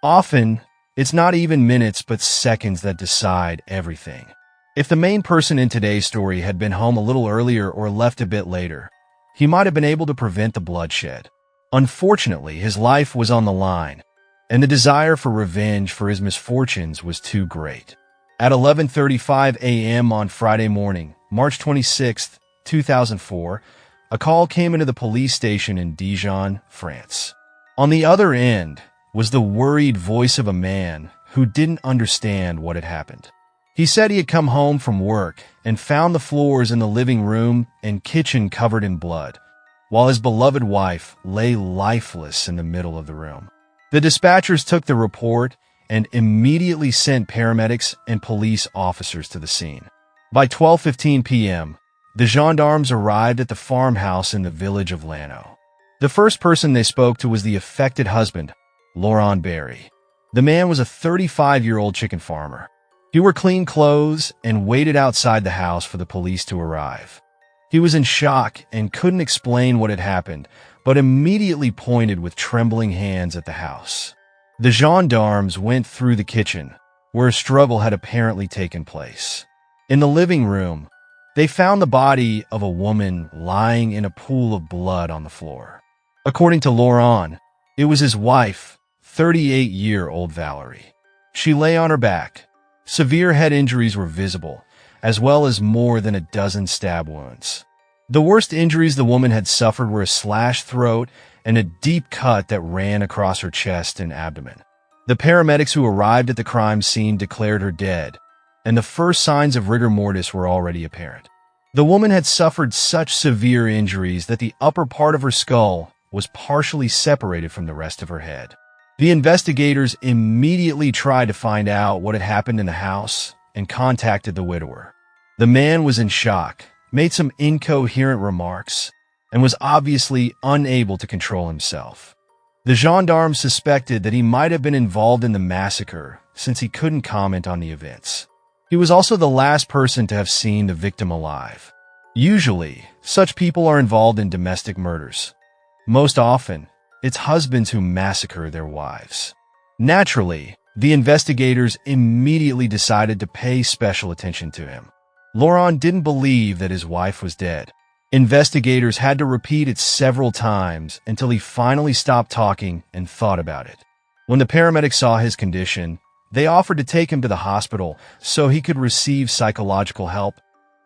Often, it's not even minutes but seconds that decide everything. If the main person in today's story had been home a little earlier or left a bit later, he might have been able to prevent the bloodshed. Unfortunately, his life was on the line, and the desire for revenge for his misfortunes was too great. At 11:35 a.m. on Friday morning, March 26, 2004, a call came into the police station in Dijon, France. On the other end was the worried voice of a man who didn't understand what had happened. He said he had come home from work and found the floors in the living room and kitchen covered in blood, while his beloved wife lay lifeless in the middle of the room. The dispatchers took the report and immediately sent paramedics and police officers to the scene. By 12:15 p.m., the gendarmes arrived at the farmhouse in the village of Laurent. The first person they spoke to was the affected husband, Laurent Bary. The man was a 35-year-old chicken farmer. He wore clean clothes and waited outside the house for the police to arrive. He was in shock and couldn't explain what had happened, but immediately pointed with trembling hands at the house. The gendarmes went through the kitchen, where a struggle had apparently taken place. In the living room, they found the body of a woman lying in a pool of blood on the floor. According to Laurent, it was his wife, 38-year-old Valerie. She lay on her back. Severe head injuries were visible, as well as more than a dozen stab wounds. The worst injuries the woman had suffered were a slashed throat and a deep cut that ran across her chest and abdomen. The paramedics who arrived at the crime scene declared her dead, and the first signs of rigor mortis were already apparent. The woman had suffered such severe injuries that the upper part of her skull was partially separated from the rest of her head. The investigators immediately tried to find out what had happened in the house and contacted the widower. The man was in shock, made some incoherent remarks, and was obviously unable to control himself. The gendarmes suspected that he might have been involved in the massacre since he couldn't comment on the events. He was also the last person to have seen the victim alive. Usually, such people are involved in domestic murders. Most often, it's husbands who massacre their wives. Naturally, the investigators immediately decided to pay special attention to him. Laurent didn't believe that his wife was dead. Investigators had to repeat it several times until he finally stopped talking and thought about it. When the paramedics saw his condition, they offered to take him to the hospital so he could receive psychological help,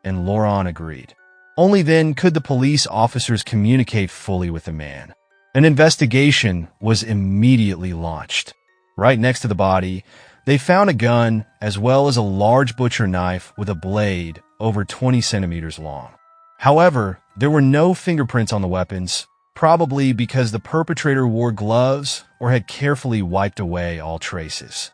and Laurent agreed. Only then could the police officers communicate fully with the man. An investigation was immediately launched. Right next to the body, they found a gun as well as a large butcher knife with a blade over 20 centimeters long. However, there were no fingerprints on the weapons, probably because the perpetrator wore gloves or had carefully wiped away all traces.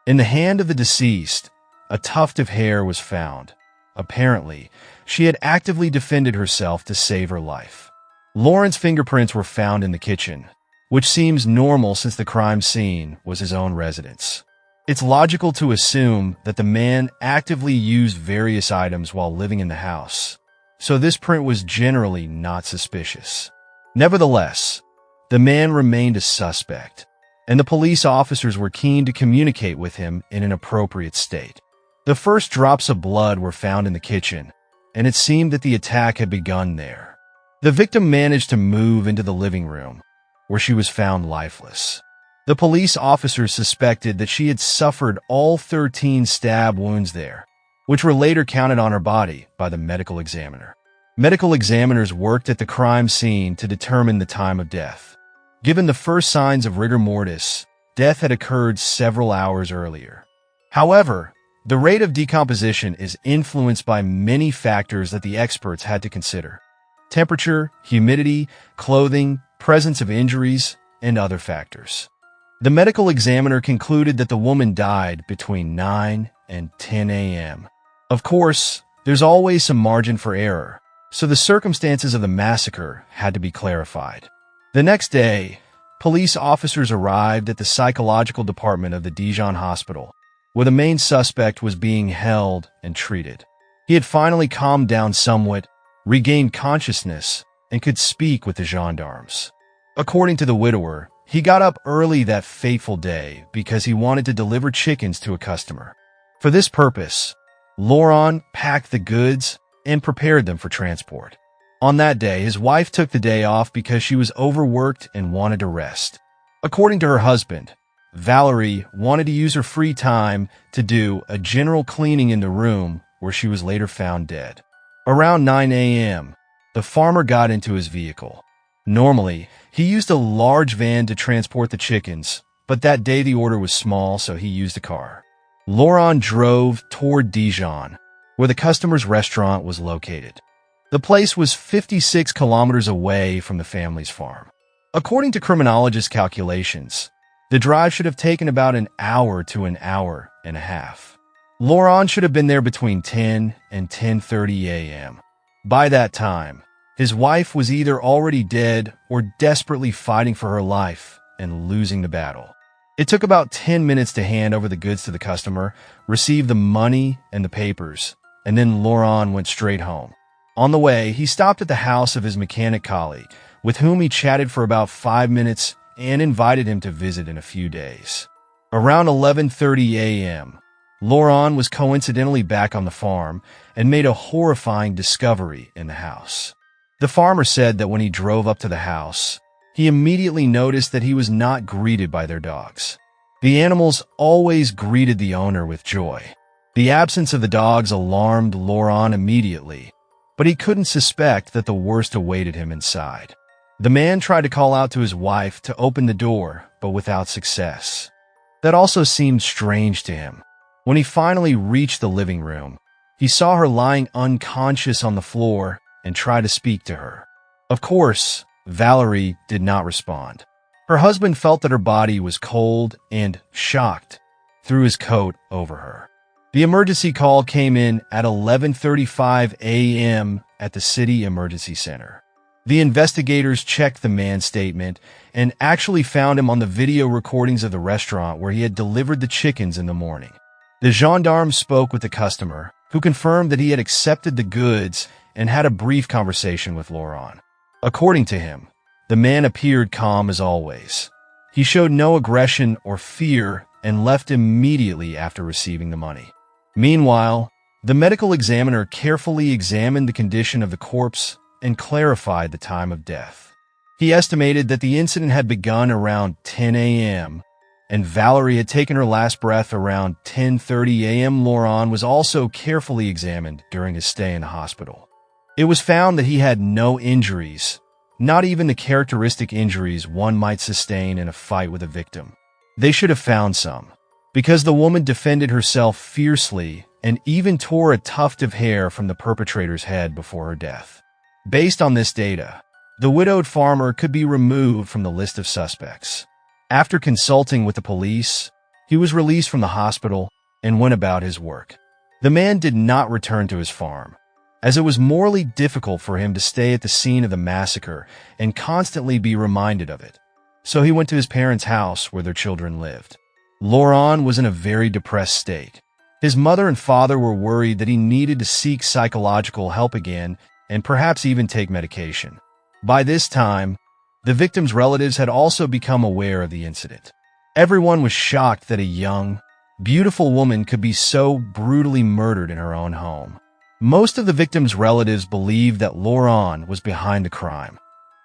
In the hand of the deceased, a tuft of hair was found. Apparently, she had actively defended herself to save her life. Laurent's fingerprints were found in the kitchen, which seems normal since the crime scene was his own residence. It's logical to assume that the man actively used various items while living in the house, so this print was generally not suspicious. Nevertheless, the man remained a suspect, and the police officers were keen to communicate with him in an appropriate state. The first drops of blood were found in the kitchen, and it seemed that the attack had begun there. The victim managed to move into the living room, where she was found lifeless. The police officers suspected that she had suffered all 13 stab wounds there, which were later counted on her body by the medical examiner. Medical examiners worked at the crime scene to determine the time of death. Given the first signs of rigor mortis, death had occurred several hours earlier. However, the rate of decomposition is influenced by many factors that the experts had to consider: temperature, humidity, clothing, presence of injuries, and other factors. The medical examiner concluded that the woman died between 9 and 10 a.m. Of course, there's always some margin for error, so the circumstances of the massacre had to be clarified. The next day, police officers arrived at the psychological department of the Dijon hospital, where the main suspect was being held and treated. He had finally calmed down somewhat, regained consciousness, and could speak with the gendarmes. According to the widower, He got up early that fateful day because he wanted to deliver chickens to a customer. For this purpose, Laurent packed the goods and prepared them for transport. On that day, his wife took the day off because she was overworked and wanted to rest. According to her husband, Valerie wanted to use her free time to do a general cleaning in the room where she was later found dead. Around 9 a.m., the farmer got into his vehicle. Normally, he used a large van to transport the chickens, but that day the order was small, so he used a car. Laurent drove toward Dijon, where the customer's restaurant was located. The place was 56 kilometers away from the family's farm. According to criminologist calculations, the drive should have taken about an hour to an hour and a half. Laurent should have been there between 10 and 10:30 a.m. By that time, his wife was either already dead or desperately fighting for her life and losing the battle. It took about 10 minutes to hand over the goods to the customer, receive the money and the papers, and then Laurent went straight home. On the way, he stopped at the house of his mechanic colleague, with whom he chatted for about 5 minutes and invited him to visit in a few days. Around 11:30 a.m., Laurent was coincidentally back on the farm and made a horrifying discovery in the house. The farmer said that when he drove up to the house, he immediately noticed that he was not greeted by their dogs. The animals always greeted the owner with joy. The absence of the dogs alarmed Laurent immediately, but he couldn't suspect that the worst awaited him inside. The man tried to call out to his wife to open the door, but without success. That also seemed strange to him. When he finally reached the living room, he saw her lying unconscious on the floor and tried to speak to her. Of course, Valerie did not respond. Her husband felt that her body was cold and, shocked, threw his coat over her. The emergency call came in at 11:35 a.m. at the city emergency center. The investigators checked the man's statement and actually found him on the video recordings of the restaurant where he had delivered the chickens in the morning. The gendarmes spoke with the customer, who confirmed that he had accepted the goods and had a brief conversation with Laurent. According to him, the man appeared calm as always. He showed no aggression or fear and left immediately after receiving the money. Meanwhile, the medical examiner carefully examined the condition of the corpse and clarified the time of death. He estimated that the incident had begun around 10 a.m., and Valerie had taken her last breath around 10:30 a.m. Laurent was also carefully examined during his stay in the hospital. It was found that he had no injuries, not even the characteristic injuries one might sustain in a fight with a victim. They should have found some, because the woman defended herself fiercely and even tore a tuft of hair from the perpetrator's head before her death. Based on this data, the widowed farmer could be removed from the list of suspects. After consulting with the police, he was released from the hospital and went about his work. The man did not return to his farm, as it was morally difficult for him to stay at the scene of the massacre and constantly be reminded of it. So he went to his parents' house where their children lived. Laurent was in a very depressed state. His mother and father were worried that he needed to seek psychological help again and perhaps even take medication. By this time, the victim's relatives had also become aware of the incident. Everyone was shocked that a young, beautiful woman could be so brutally murdered in her own home. Most of the victim's relatives believed that Laurent was behind the crime.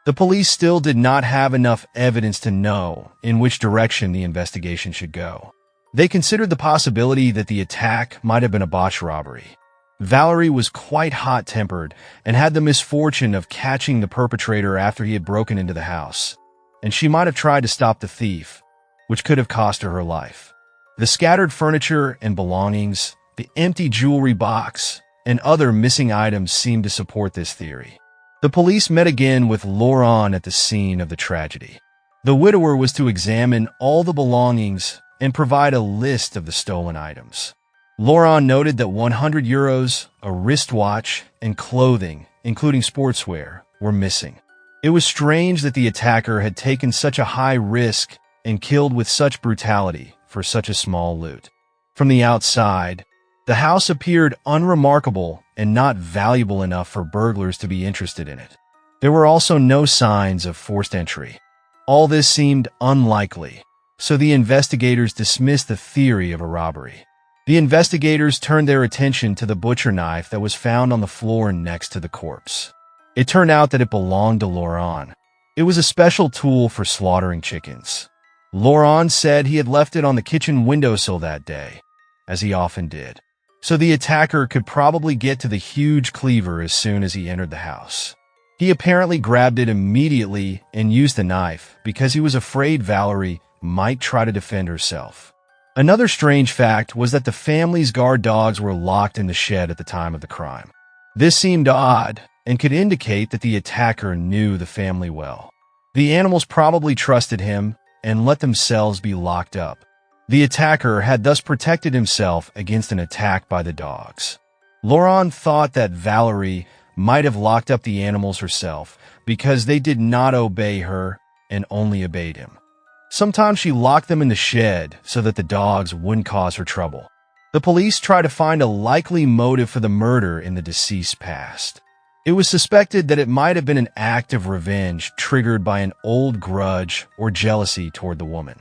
The police still did not have enough evidence to know in which direction the investigation should go. They considered the possibility that the attack might have been a botched robbery. Valerie was quite hot-tempered and had the misfortune of catching the perpetrator after he had broken into the house, and she might have tried to stop the thief, which could have cost her her life. The scattered furniture and belongings, the empty jewelry box, and other missing items seemed to support this theory. The police met again with Laurent at the scene of the tragedy. The widower was to examine all the belongings and provide a list of the stolen items. Laurent noted that 100 euros, a wristwatch, and clothing, including sportswear, were missing. It was strange that the attacker had taken such a high risk and killed with such brutality for such a small loot. From the outside, the house appeared unremarkable and not valuable enough for burglars to be interested in it. There were also no signs of forced entry. All this seemed unlikely, so the investigators dismissed the theory of a robbery. The investigators turned their attention to the butcher knife that was found on the floor next to the corpse. It turned out that it belonged to Laurent. It was a special tool for slaughtering chickens. Laurent said he had left it on the kitchen windowsill that day, as he often did, so the attacker could probably get to the huge cleaver as soon as he entered the house. He apparently grabbed it immediately and used the knife because he was afraid Valerie might try to defend herself. Another strange fact was that the family's guard dogs were locked in the shed at the time of the crime. This seemed odd and could indicate that the attacker knew the family well. The animals probably trusted him and let themselves be locked up. The attacker had thus protected himself against an attack by the dogs. Laurent thought that Valerie might have locked up the animals herself because they did not obey her and only obeyed him. Sometimes she locked them in the shed so that the dogs wouldn't cause her trouble. The police tried to find a likely motive for the murder in the deceased's past. It was suspected that it might have been an act of revenge triggered by an old grudge or jealousy toward the woman.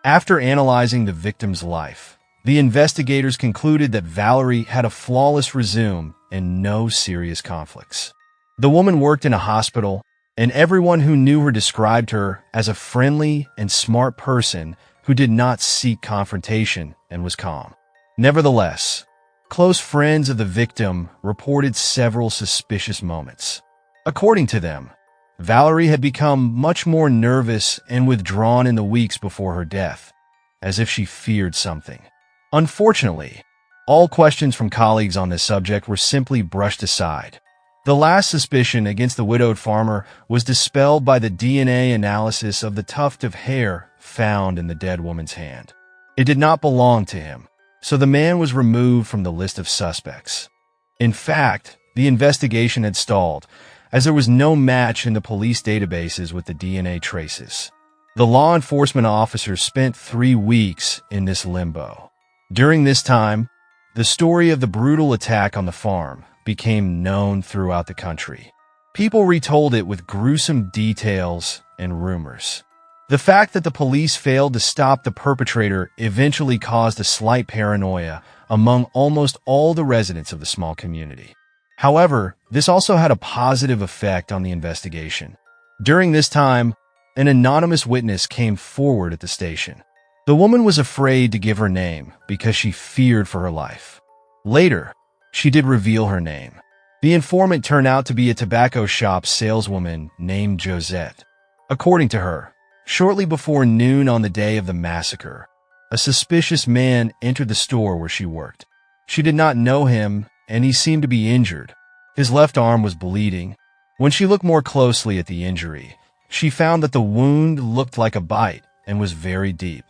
After analyzing the victim's life, the investigators concluded that Valerie had a flawless resume and no serious conflicts. The woman worked in a hospital, and everyone who knew her described her as a friendly and smart person who did not seek confrontation and was calm. Nevertheless, close friends of the victim reported several suspicious moments. According to them, Valerie had become much more nervous and withdrawn in the weeks before her death, as if she feared something. Unfortunately, all questions from colleagues on this subject were simply brushed aside. The last suspicion against the widowed farmer was dispelled by the DNA analysis of the tuft of hair found in the dead woman's hand. It did not belong to him, so the man was removed from the list of suspects. In fact, the investigation had stalled, as there was no match in the police databases with the DNA traces. The law enforcement officers spent 3 weeks in this limbo. During this time, the story of the brutal attack on the farm became known throughout the country. People retold it with gruesome details and rumors. The fact that the police failed to stop the perpetrator eventually caused a slight paranoia among almost all the residents of the small community. However, this also had a positive effect on the investigation. During this time, an anonymous witness came forward at the station. The woman was afraid to give her name because she feared for her life. Later, she did reveal her name. The informant turned out to be a tobacco shop saleswoman named Josette. According to her, shortly before noon on the day of the massacre, a suspicious man entered the store where she worked. She did not know him, and he seemed to be injured. His left arm was bleeding. When she looked more closely at the injury, she found that the wound looked like a bite and was very deep.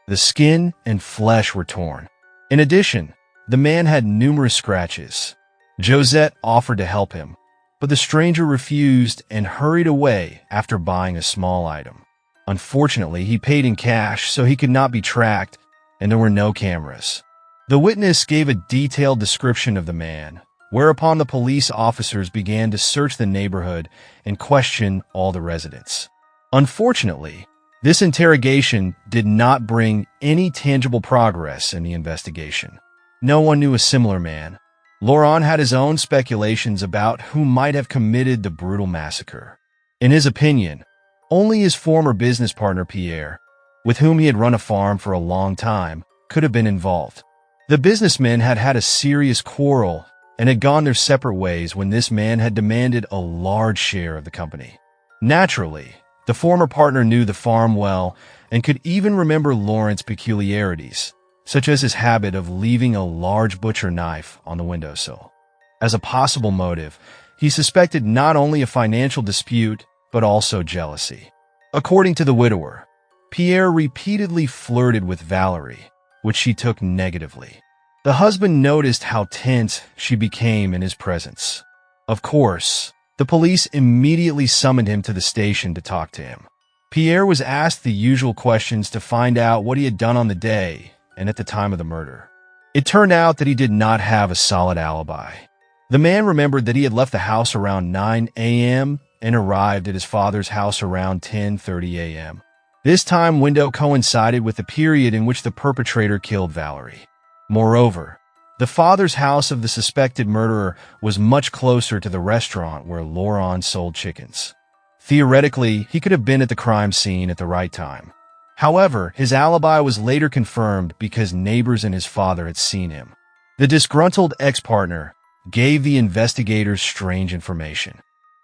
The skin and flesh were torn. In addition, the man had numerous scratches. Josette offered to help him, but the stranger refused and hurried away after buying a small item. Unfortunately, he paid in cash, so he could not be tracked, and there were no cameras. The witness gave a detailed description of the man, whereupon the police officers began to search the neighborhood and question all the residents. Unfortunately, this interrogation did not bring any tangible progress in the investigation. No one knew a similar man. Laurent had his own speculations about who might have committed the brutal massacre. In his opinion, only his former business partner Pierre, with whom he had run a farm for a long time, could have been involved. The businessmen had had a serious quarrel and had gone their separate ways when this man had demanded a large share of the company. Naturally, the former partner knew the farm well and could even remember Laurent's peculiarities, such as his habit of leaving a large butcher knife on the windowsill. As a possible motive, he suspected not only a financial dispute, but also jealousy. According to the widower, Pierre repeatedly flirted with Valerie, which she took negatively. The husband noticed how tense she became in his presence. Of course, the police immediately summoned him to the station to talk to him. Pierre was asked the usual questions to find out what he had done on the day and at the time of the murder. It turned out that he did not have a solid alibi. The man remembered that he had left the house around 9 a.m. and arrived at his father's house around 10:30 a.m. This time window coincided with the period in which the perpetrator killed Valerie. Moreover, the father's house of the suspected murderer was much closer to the restaurant where Laurent sold chickens. Theoretically, he could have been at the crime scene at the right time. However, his alibi was later confirmed because neighbors and his father had seen him. The disgruntled ex-partner gave the investigators strange information.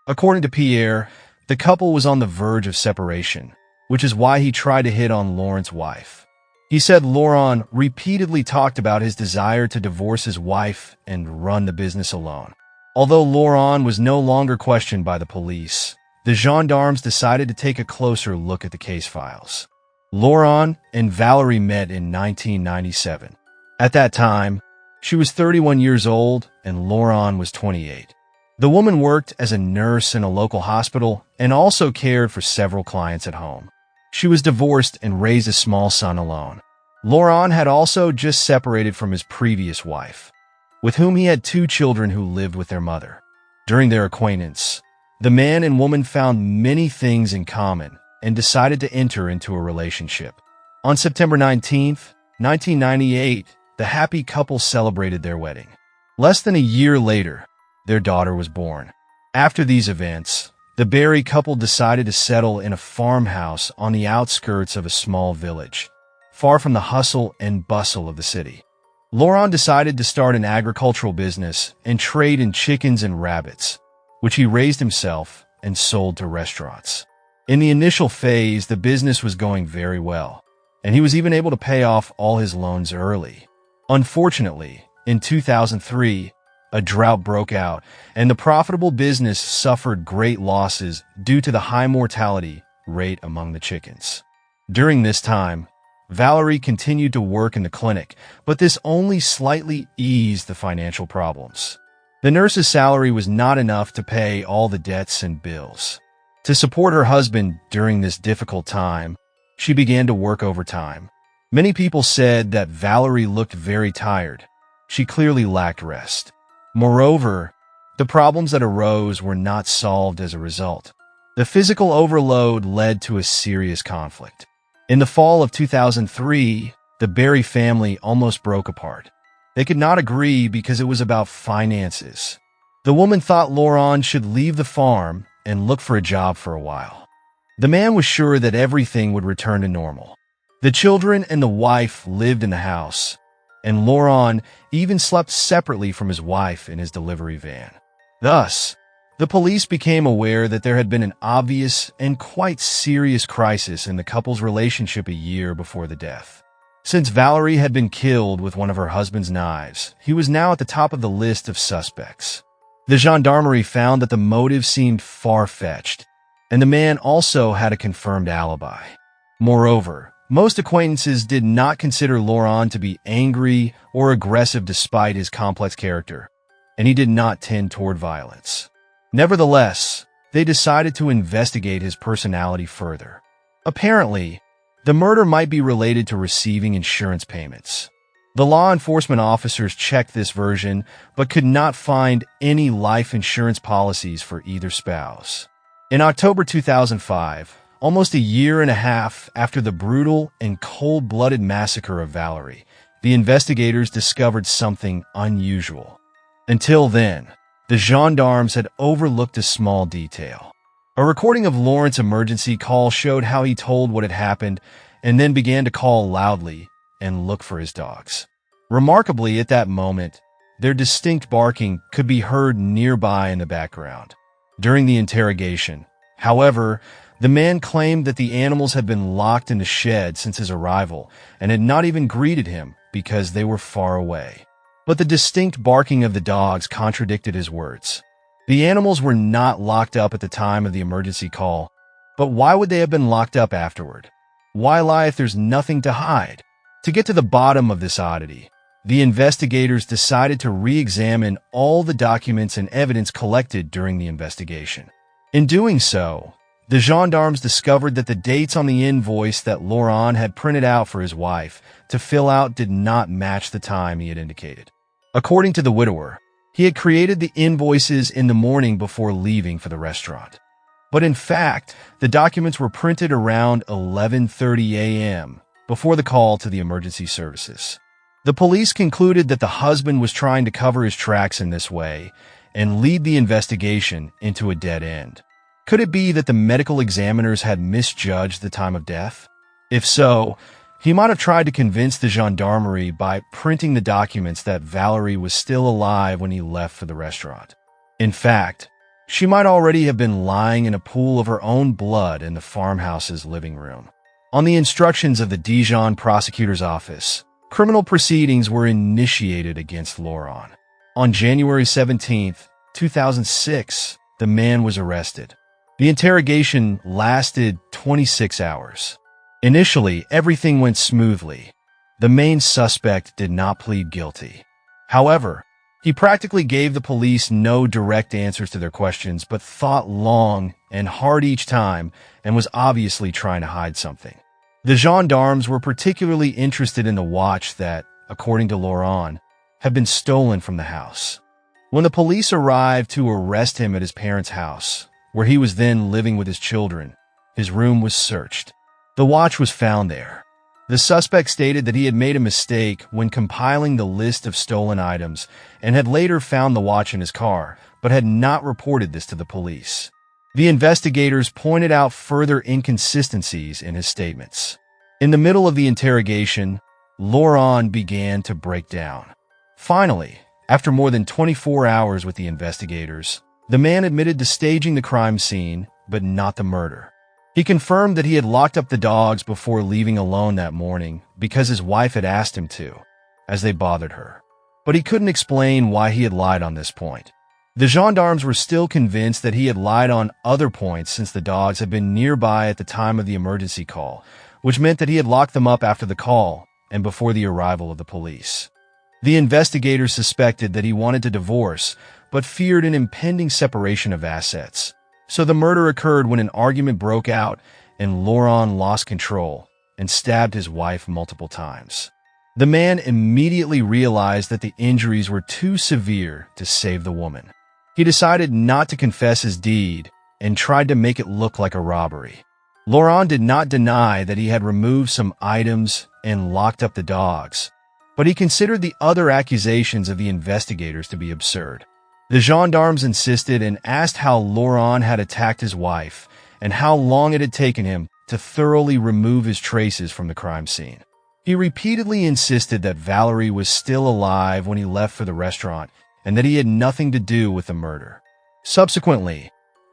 According to Pierre, the couple was on the verge of separation, which is why he tried to hit on Laurent's wife. He said Laurent repeatedly talked about his desire to divorce his wife and run the business alone. Although Laurent was no longer questioned by the police, the gendarmes decided to take a closer look at the case files. Laurent and Valerie met in 1997. At that time, she was 31 years old and Laurent was 28. The woman worked as a nurse in a local hospital and also cared for several clients at home. She was divorced and raised a small son alone. Laurent had also just separated from his previous wife, with whom he had 2 children who lived with their mother. During their acquaintance, the man and woman found many things in common and decided to enter into a relationship. On September 19, 1998, the happy couple celebrated their wedding. Less than a year later, their daughter was born. After these events, the Bary couple decided to settle in a farmhouse on the outskirts of a small village, far from the hustle and bustle of the city. Laurent decided to start an agricultural business and trade in chickens and rabbits, which he raised himself and sold to restaurants. In the initial phase, the business was going very well, and he was even able to pay off all his loans early. Unfortunately, in 2003, a drought broke out, and the profitable business suffered great losses due to the high mortality rate among the chickens. During this time, Valerie continued to work in the clinic, but this only slightly eased the financial problems. The nurse's salary was not enough to pay all the debts and bills. To support her husband during this difficult time, she began to work overtime. Many people said that Valerie looked very tired. She clearly lacked rest. Moreover, the problems that arose were not solved as a result. The physical overload led to a serious conflict. In the fall of 2003, the Bary family almost broke apart. They could not agree because it was about finances. The woman thought Laurent should leave the farm and look for a job for a while. The man was sure that everything would return to normal. The children and the wife lived in the house, and Laurent even slept separately from his wife in his delivery van. Thus, the police became aware that there had been an obvious and quite serious crisis in the couple's relationship a year before the death. Since Valerie had been killed with one of her husband's knives, he was now at the top of the list of suspects. The gendarmerie found that the motive seemed far-fetched, and the man also had a confirmed alibi. Moreover, most acquaintances did not consider Laurent to be angry or aggressive despite his complex character, and he did not tend toward violence. Nevertheless, they decided to investigate his personality further. Apparently, the murder might be related to receiving insurance payments. The law enforcement officers checked this version, but could not find any life insurance policies for either spouse. In October 2005, almost a year and a half after the brutal and cold-blooded massacre of Valerie, the investigators discovered something unusual. Until then, the gendarmes had overlooked a small detail. A recording of Laurent's emergency call showed how he told what had happened and then began to call loudly and look for his dogs. Remarkably, at that moment, their distinct barking could be heard nearby in the background. During the interrogation, however, the man claimed that the animals had been locked in the shed since his arrival and had not even greeted him because they were far away. But the distinct barking of the dogs contradicted his words. The animals were not locked up at the time of the emergency call, but why would they have been locked up afterward? Why lie if there's nothing to hide? To get to the bottom of this oddity, the investigators decided to re-examine all the documents and evidence collected during the investigation. In doing so, the gendarmes discovered that the dates on the invoice that Laurent had printed out for his wife to fill out did not match the time he had indicated. According to the widower, he had created the invoices in the morning before leaving for the restaurant. But in fact, the documents were printed around 11:30 a.m. before the call to the emergency services. The police concluded that the husband was trying to cover his tracks in this way and lead the investigation into a dead end. Could it be that the medical examiners had misjudged the time of death? If so, he might have tried to convince the gendarmerie by printing the documents that Valerie was still alive when he left for the restaurant. In fact, she might already have been lying in a pool of her own blood in the farmhouse's living room. On the instructions of the Dijon prosecutor's office, criminal proceedings were initiated against Laurent. On January 17, 2006, the man was arrested. The interrogation lasted 26 hours. Initially, everything went smoothly. The main suspect did not plead guilty. However, he practically gave the police no direct answers to their questions, but thought long and hard each time and was obviously trying to hide something. The gendarmes were particularly interested in the watch that, according to Laurent, had been stolen from the house. When the police arrived to arrest him at his parents' house, where he was then living with his children, his room was searched. The watch was found there. The suspect stated that he had made a mistake when compiling the list of stolen items and had later found the watch in his car, but had not reported this to the police. The investigators pointed out further inconsistencies in his statements. In the middle of the interrogation, Laurent began to break down. Finally, after more than 24 hours with the investigators, the man admitted to staging the crime scene, but not the murder. He confirmed that he had locked up the dogs before leaving alone that morning because his wife had asked him to, as they bothered her. But he couldn't explain why he had lied on this point. The gendarmes were still convinced that he had lied on other points since the dogs had been nearby at the time of the emergency call, which meant that he had locked them up after the call and before the arrival of the police. The investigators suspected that he wanted to divorce, but feared an impending separation of assets. So the murder occurred when an argument broke out and Laurent lost control and stabbed his wife multiple times. The man immediately realized that the injuries were too severe to save the woman. He decided not to confess his deed and tried to make it look like a robbery. Laurent did not deny that he had removed some items and locked up the dogs, but he considered the other accusations of the investigators to be absurd. The gendarmes insisted and asked how Laurent had attacked his wife and how long it had taken him to thoroughly remove his traces from the crime scene. He repeatedly insisted that Valerie was still alive when he left for the restaurant and that he had nothing to do with the murder. Subsequently,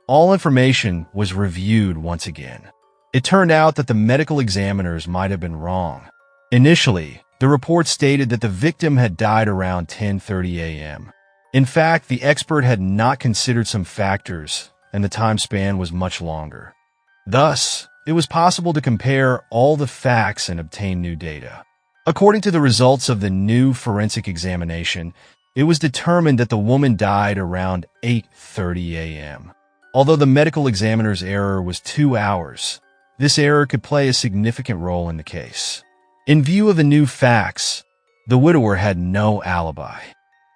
all information was reviewed once again. It turned out that the medical examiners might have been wrong. Initially, the report stated that the victim had died around 10:30 a.m. In fact, the expert had not considered some factors, and the time span was much longer. Thus, it was possible to compare all the facts and obtain new data. According to the results of the new forensic examination, it was determined that the woman died around 8:30 a.m. Although the medical examiner's error was 2 hours, this error could play a significant role in the case. In view of the new facts, the widower had no alibi.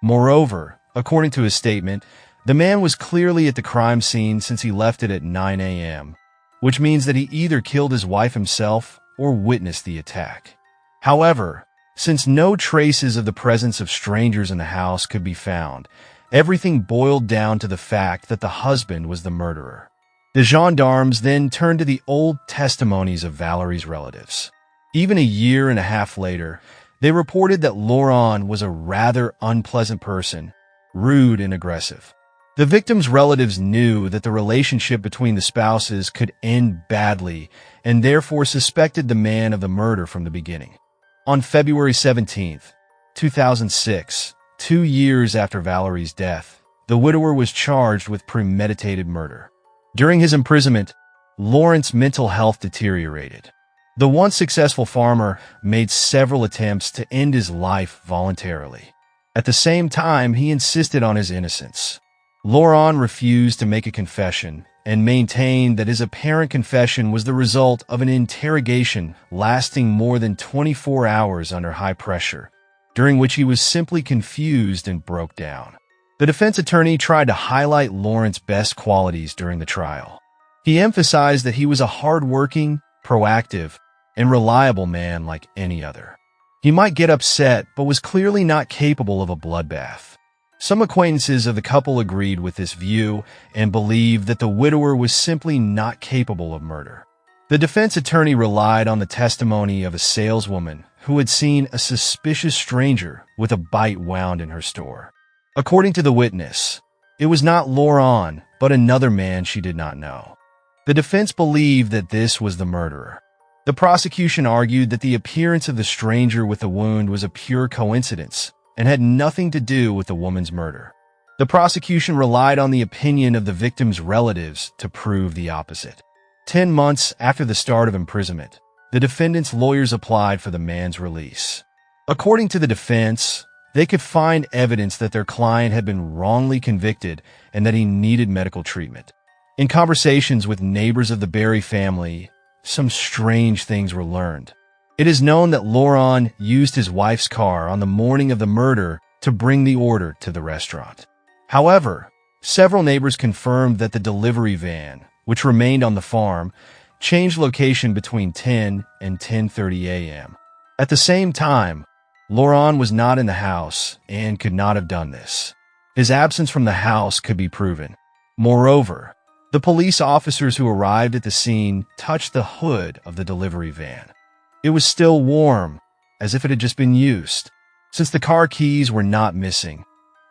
Moreover, according to his statement, the man was clearly at the crime scene since he left it at 9 a.m., which means that he either killed his wife himself or witnessed the attack. However, since no traces of the presence of strangers in the house could be found, everything boiled down to the fact that the husband was the murderer. The gendarmes then turned to the old testimonies of Valerie's relatives. Even a year and a half later, they reported that Laurent was a rather unpleasant person, rude and aggressive. The victim's relatives knew that the relationship between the spouses could end badly and therefore suspected the man of the murder from the beginning. On February 17, 2006, 2 years after Valerie's death, the widower was charged with premeditated murder. During his imprisonment, Laurent's mental health deteriorated. The once successful farmer made several attempts to end his life voluntarily. At the same time, he insisted on his innocence. Laurent refused to make a confession and maintained that his apparent confession was the result of an interrogation lasting more than 24 hours under high pressure, during which he was simply confused and broke down. The defense attorney tried to highlight Laurent's best qualities during the trial. He emphasized that he was a hard-working, proactive, and reliable man like any other. He might get upset, but was clearly not capable of a bloodbath. Some acquaintances of the couple agreed with this view and believed that the widower was simply not capable of murder. The defense attorney relied on the testimony of a saleswoman who had seen a suspicious stranger with a bite wound in her store. According to the witness, it was not Laurent, but another man she did not know. The defense believed that this was the murderer. The prosecution argued that the appearance of the stranger with the wound was a pure coincidence and had nothing to do with the woman's murder. The prosecution relied on the opinion of the victim's relatives to prove the opposite. 10 months after the start of imprisonment, the defendant's lawyers applied for the man's release. According to the defense, they could find evidence that their client had been wrongly convicted and that he needed medical treatment. In conversations with neighbors of the Bary family, some strange things were learned. It is known that Laurent used his wife's car on the morning of the murder to bring the order to the restaurant. However, several neighbors confirmed that the delivery van, which remained on the farm, changed location between 10 and 10:30 a.m. At the same time, Laurent was not in the house and could not have done this. His absence from the house could be proven. Moreover, the police officers who arrived at the scene touched the hood of the delivery van. It was still warm, as if it had just been used. Since the car keys were not missing,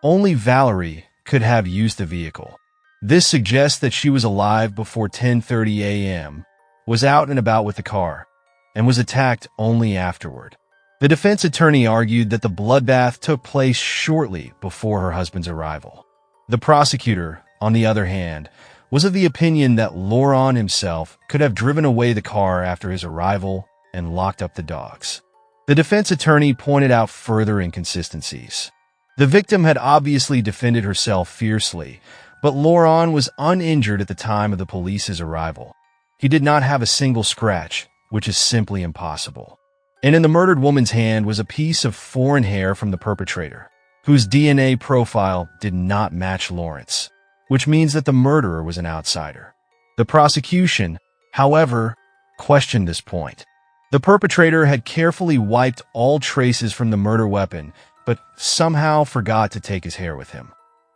only Bary could have used the vehicle. This suggests that she was alive before 10:30 a.m., was out and about with the car, and was attacked only afterward. The defense attorney argued that the bloodbath took place shortly before her husband's arrival. The prosecutor, on the other hand, was of the opinion that Laurent himself could have driven away the car after his arrival and locked up the dogs. The defense attorney pointed out further inconsistencies. The victim had obviously defended herself fiercely, but Laurent was uninjured at the time of the police's arrival. He did not have a single scratch, which is simply impossible. And in the murdered woman's hand was a piece of foreign hair from the perpetrator, whose DNA profile did not match Laurent's, which means that the murderer was an outsider. The prosecution, however, questioned this point. The perpetrator had carefully wiped all traces from the murder weapon, but somehow forgot to take his hair with him.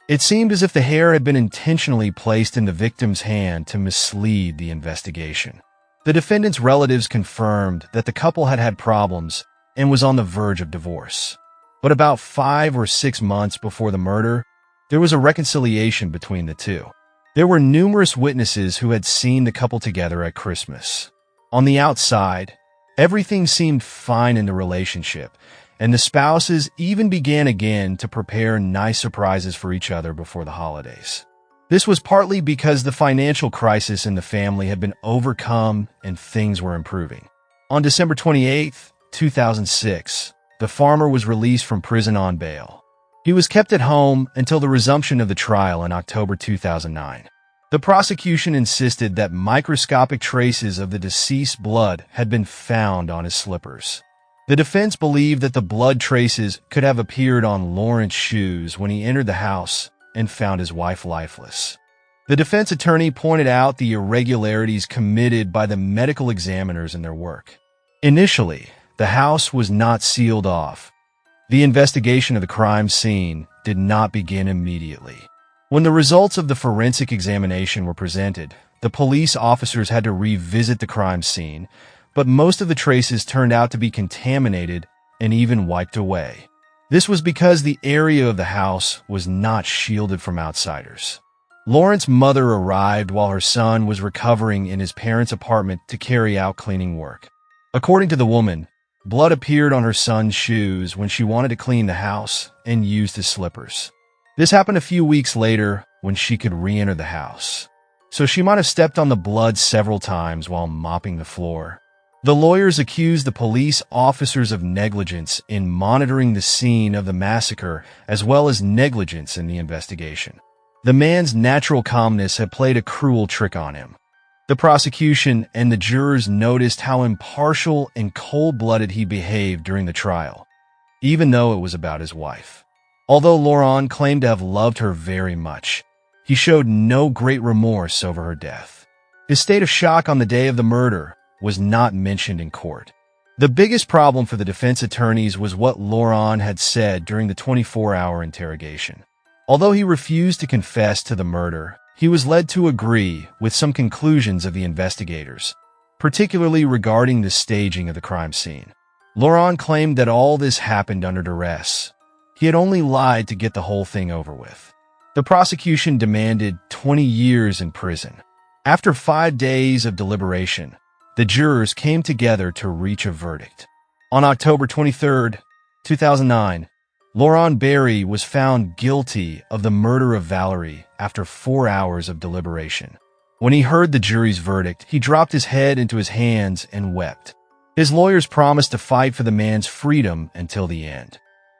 It seemed as if the hair had been intentionally placed in the victim's hand to mislead the investigation. The defendant's relatives confirmed that the couple had had problems and was on the verge of divorce. But about 5 or 6 months before the murder, there was a reconciliation between the two. There were numerous witnesses who had seen the couple together at Christmas. On the outside, everything seemed fine in the relationship, and the spouses even began again to prepare nice surprises for each other before the holidays. This was partly because the financial crisis in the family had been overcome and things were improving. On December 28, 2006, the farmer was released from prison on bail. He was kept at home until the resumption of the trial in October 2009. The prosecution insisted that microscopic traces of the deceased's blood had been found on his slippers. The defense believed that the blood traces could have appeared on Laurent's shoes when he entered the house and found his wife lifeless. The defense attorney pointed out the irregularities committed by the medical examiners in their work. Initially, the house was not sealed off. The investigation of the crime scene did not begin immediately. When the results of the forensic examination were presented, the police officers had to revisit the crime scene, but most of the traces turned out to be contaminated and even wiped away. This was because the area of the house was not shielded from outsiders. Laurent's mother arrived while her son was recovering in his parents' apartment to carry out cleaning work. According to the woman, blood appeared on her son's shoes when she wanted to clean the house and used his slippers. This happened a few weeks later when she could re-enter the house, so she might have stepped on the blood several times while mopping the floor. The lawyers accused the police officers of negligence in monitoring the scene of the massacre as well as negligence in the investigation. The man's natural calmness had played a cruel trick on him. The prosecution and the jurors noticed how impartial and cold-blooded he behaved during the trial, even though it was about his wife. Although Laurent claimed to have loved her very much, he showed no great remorse over her death. His state of shock on the day of the murder was not mentioned in court. The biggest problem for the defense attorneys was what Laurent had said during the 24-hour interrogation. Although he refused to confess to the murder, he was led to agree with some conclusions of the investigators, particularly regarding the staging of the crime scene. Laurent claimed that all this happened under duress. He had only lied to get the whole thing over with. The prosecution demanded 20 years in prison. After 5 days of deliberation, the jurors came together to reach a verdict. On October 23, 2009, Laurent Bary was found guilty of the murder of Valerie after 4 hours of deliberation. When he heard the jury's verdict, he dropped his head into his hands and wept. His lawyers promised to fight for the man's freedom until the end.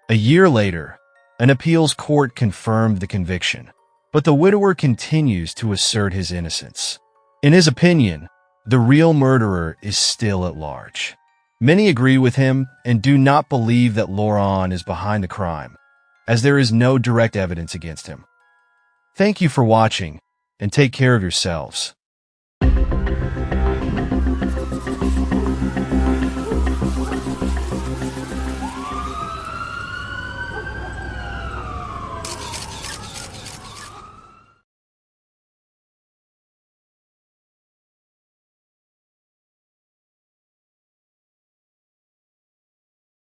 A year later, an appeals court confirmed the conviction, but the widower continues to assert his innocence. In his opinion, the real murderer is still at large. Many agree with him and do not believe that Laurent is behind the crime, as there is no direct evidence against him. Thank you for watching, and take care of yourselves.